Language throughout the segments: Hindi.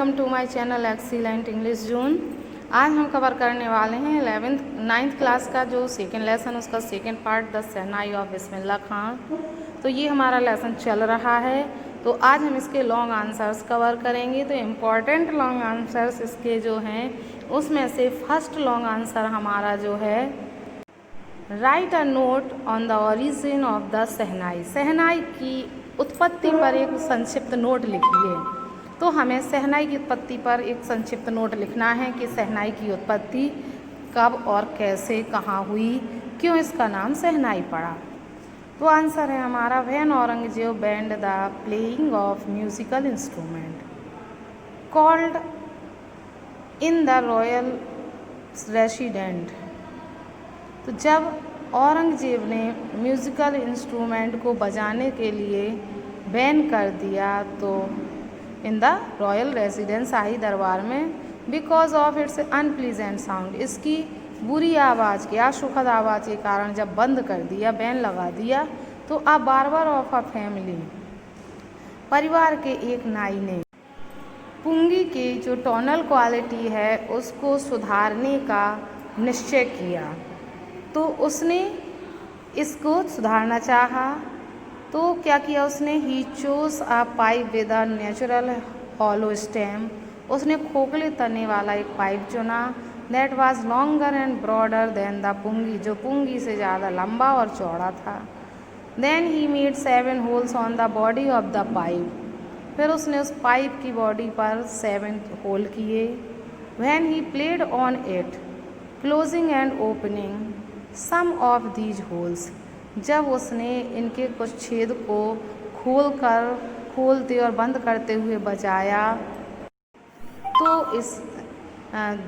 Welcome to my channel excellent English June. आज हम कवर करने वाले हैं 9th क्लास का जो सेकेंड लेसन, उसका second part the shehnai of Bismillah Khan. तो ये हमारा लेसन चल रहा है। तो आज हम इसके लॉन्ग आंसर्स कवर करेंगे। तो इम्पॉर्टेंट लॉन्ग आंसर्स इसके जो हैं उसमें से फर्स्ट लॉन्ग आंसर हमारा जो है, write a note on the origin of the shehnai. शहनाई की उत्पत्ति पर एक संक्षिप्त नोट लिखिए। तो हमें शहनाई की उत्पत्ति पर एक संक्षिप्त नोट लिखना है कि शहनाई की उत्पत्ति कब और कैसे, कहाँ हुई, क्यों इसका नाम शहनाई पड़ा। तो आंसर है हमारा, when Aurangzeb band the playing of musical instrument called in the royal resident. तो जब औरंगजेब ने म्यूज़िकल इंस्ट्रूमेंट को बजाने के लिए बैन कर दिया, तो इन द रॉयल रेजिडेंस, शाही दरबार में, because of its unpleasant sound, इसकी बुरी आवाज़ के, असुखद आवाज़ के कारण जब बंद कर दिया, बैन लगा दिया, तो अ बार्बर ऑफ अ फैमिली, परिवार के एक नाई ने पुंगी की जो टोनल क्वालिटी है उसको सुधारने का निश्चय किया। तो उसने इसको सुधारना चाहा, तो क्या किया उसने, he chose a pipe with a natural hollow stem, उसने खोखले तने वाला एक पाइप चुना, that was longer and broader than the pungi, जो पुंगी से ज़्यादा लंबा और चौड़ा था। Then he made 7 holes on the body of the pipe, फिर उसने उस पाइप की बॉडी पर 7 होल किए। When he played on it, closing and opening some of these holes, जब उसने इनके कुछ छेद को खोलते और बंद करते हुए बजाया, तो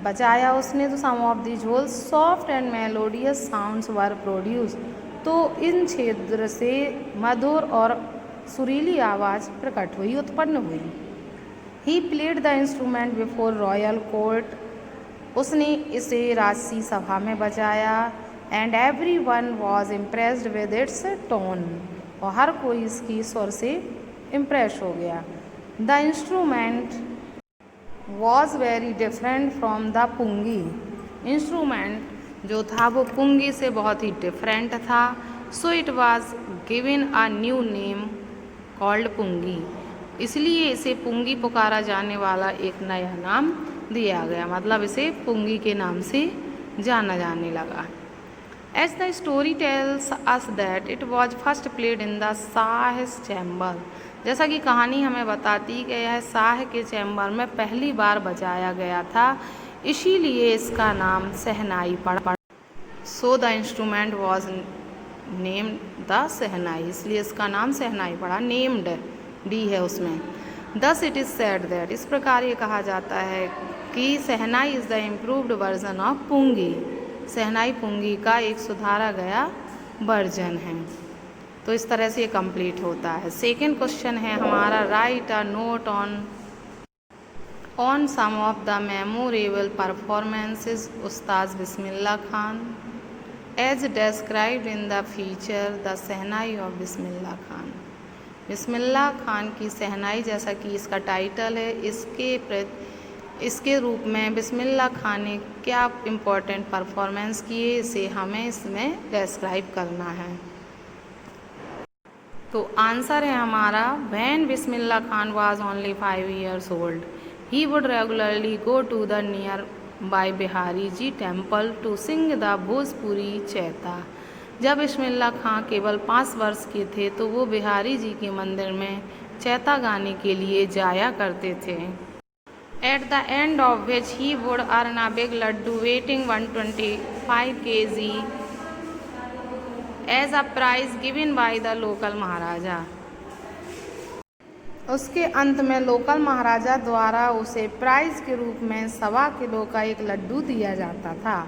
बजाया उसने, तो some of these holes soft and melodious sounds were produce, तो इन छिद्र से मधुर और सुरीली आवाज़ प्रकट हुई, उत्पन्न हुई। He played the instrument before royal court, उसने इसे राजसी सभा में बजाया। And everyone was impressed with its tone, और हर कोई इसकी स्वर से इम्प्रेस हो गया। The instrument was very different from the pungi, instrument जो था वो पुंगी से बहुत ही डिफरेंट था। So it was given a new name called pungi, इसलिए इसे पुंगी पुकारा जाने वाला एक नया नाम दिया गया, मतलब इसे पुंगी के नाम से जाना जाने लगा। As the story tells us that it was first played in the Shah chamber, जैसा कि कहानी हमें बताती गया है शाह के चैम्बर में पहली बार बजाया गया था, इसीलिए इसका नाम शहनाई पड़ा। So the instrument was named the shehnai, इसलिए इसका नाम शहनाई पड़ा। नेम्ड डी है उसमें। Thus it is said that, इस प्रकार ये कहा जाता है कि shehnai is the improved version of pungi, शहनाई पुंगी का एक सुधारा गया वर्जन है। तो इस तरह से ये कंप्लीट होता है। सेकेंड क्वेश्चन है हमारा, write a note on some of the memorable performances Ustad Bismillah Khan as described in the feature the shehnai of Bismillah Khan. Bismillah Khan की शहनाई, जैसा कि इसका टाइटल है, इसके रूप में बिस्मिल्लाह खान ने क्या इम्पोर्टेंट परफॉर्मेंस किए, इसे हमें इसमें डिस्क्राइब करना है। तो आंसर है हमारा, when Bismillah Khan was only 5 years old, he would regularly go to the nearby Bihari ji temple to sing the Bhojpuri chaita. जब बिस्मिल्लाह खां केवल 5 वर्ष के थे तो वो बिहारी जी के मंदिर में चैता गाने के लिए जाया करते थे। At the end of which he would earn a big laddu weighing 125 kg as a prize given by the local महाराजा। उसके अंत में लोकल महाराजा द्वारा उसे प्राइज के रूप में 1.25 किलो का एक लड्डू दिया जाता था।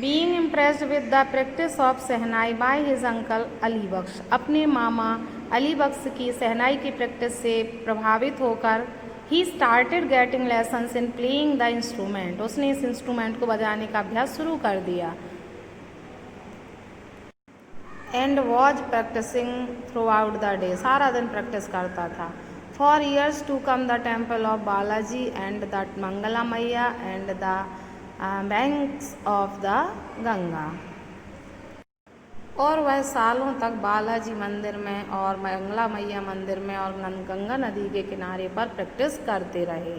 Being impressed with the practice of shehnai by his uncle Ali बख्श, अपने मामा अली बख्श की शहनाई की प्रैक्टिस से प्रभावित होकर, he started getting lessons in playing the instrument, उसने इस इंस्ट्रूमेंट को बजाने का अभ्यास शुरू कर दिया। And was practising throughout the day, सारा दिन प्रैक्टिस करता था। For years to come, the temple of Balaji and the Mangala Maiya and the banks of the Ganga. और वह सालों तक बालाजी मंदिर में और मंगला मैया मंदिर में और गंगा नदी के किनारे पर प्रैक्टिस करते रहे।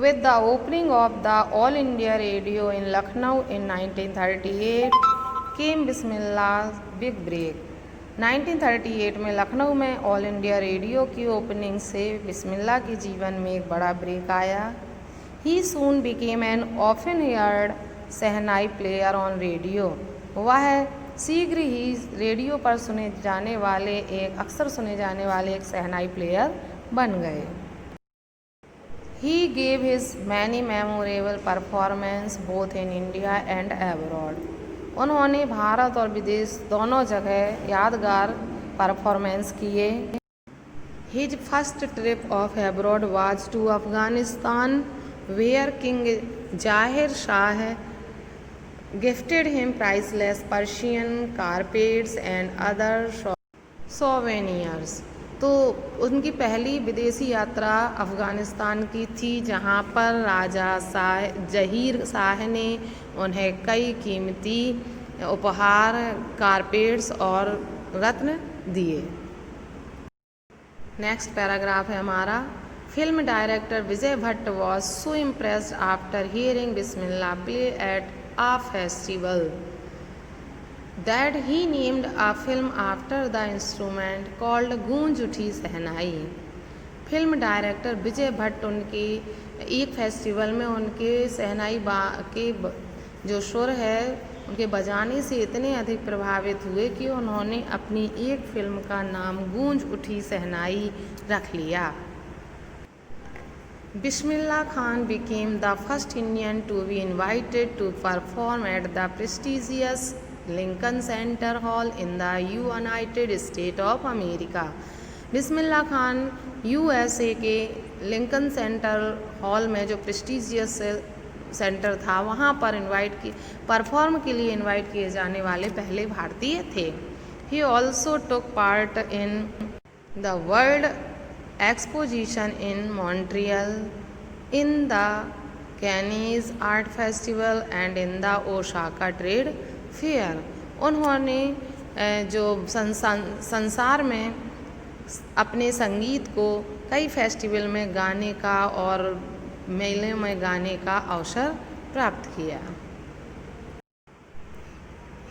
With the opening of the All India Radio in Lucknow in 1938 came Bismillah's big break. 1938 में लखनऊ में ऑल इंडिया रेडियो की ओपनिंग से बिस्मिल्लाह के जीवन में एक बड़ा ब्रेक आया। He soon became an often heard shehnai player on radio. वह शीघ्र ही रेडियो पर अक्सर सुने जाने वाले एक शहनाई प्लेयर बन गए। He gave his many memorable performance both in India and abroad. उन्होंने भारत और विदेश दोनों जगह यादगार परफॉर्मेंस किए। His first trip of abroad was to Afghanistan where king Zahir Shah gifted him priceless Persian carpets and other souvenirs. तो उनकी पहली विदेशी यात्रा अफ़गानिस्तान की थी, जहां पर राजा जहीर शाह ने उन्हें कई कीमती उपहार, कारपेट्स और रत्न दिए। नेक्स्ट पैराग्राफ है हमारा। Film director Vijay Bhatt was so impressed after hearing Bismillah play at a festival that he named a film after the instrument called गूंज उठी सहनाई। फिल्म डायरेक्टर विजय भट्ट उनके एक फेस्टिवल में उनके सहनाई के जो सुर है उनके बजाने से इतने अधिक प्रभावित हुए कि उन्होंने अपनी एक फिल्म का नाम गूंज उठी सहनाई रख लिया। Bismillah Khan became the first Indian to be invited to perform at the prestigious Lincoln centre hall in the United state of America. Bismillah Khan USA के लिंकन सेंटर हॉल में जो प्रेस्टिजियस सेंटर था वहाँ पर परफॉर्म के लिए इनवाइट किए जाने वाले पहले भारतीय थे। He also took part in the world exposition in Montreal, in the Cannes art festival and in the Osaka trade fair. उन्होंने जो संसार में अपने संगीत को कई फेस्टिवल में गाने का और मेले में गाने का अवसर प्राप्त किया।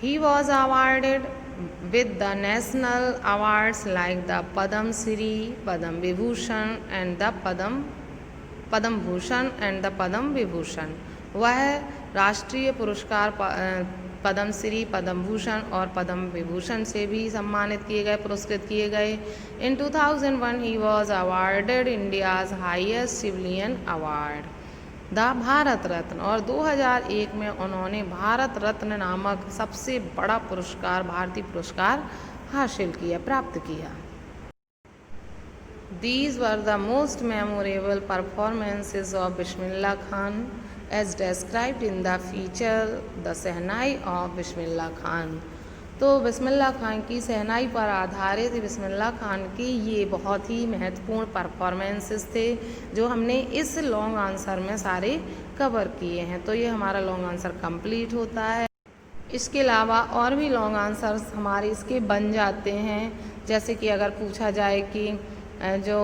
ही was awarded with the national awards like the Padam Shri, Padam Vibhushan and the Padam Bhushan and the Padam Vibhushan। वह राष्ट्रीय पुरस्कार पद्म श्री, पद्म भूषण और पद्म विभूषण से भी सम्मानित किए गए, पुरस्कृत किए गए। In 2001 he was awarded India's highest civilian award the Bharat Ratna, और 2001 में उन्होंने भारत रत्न नामक सबसे बड़ा पुरस्कार, भारतीय पुरस्कार हासिल किया, प्राप्त किया। These were the most memorable performances of Bismillah Khan as described in the feature The Sehnai of Bismillah Khan। तो बिस्मिल्लाह खान की सहनाई पर आधारित बिस्मिल्लाह खान की ये बहुत ही महत्वपूर्ण परफॉर्मेंसेस थे जो हमने इस लॉन्ग आंसर में सारे कवर किए हैं। तो ये हमारा लॉन्ग आंसर कंप्लीट होता है। इसके अलावा और भी लॉन्ग आंसर्स हमारे इसके बन जाते हैं, जैसे कि अगर पूछा जाए कि जो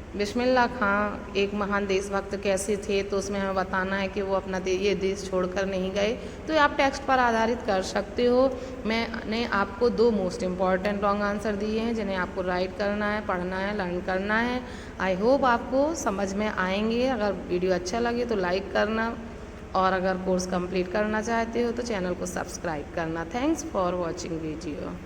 बिस्मिल्लाह खान एक महान देशभक्त कैसे थे, तो उसमें हमें बताना है कि वो अपना ये देश छोड़कर नहीं गए। तो आप टेक्स्ट पर आधारित कर सकते हो। मैंने आपको 2 मोस्ट इम्पॉर्टेंट लॉन्ग आंसर दिए हैं जिन्हें आपको राइट करना है, पढ़ना है, लर्न करना है। आई होप आपको समझ में आएंगे। अगर वीडियो अच्छा लगे तो लाइक करना, और अगर कोर्स कंप्लीट करना चाहते हो तो चैनल को सब्सक्राइब करना। Thanks for watching video.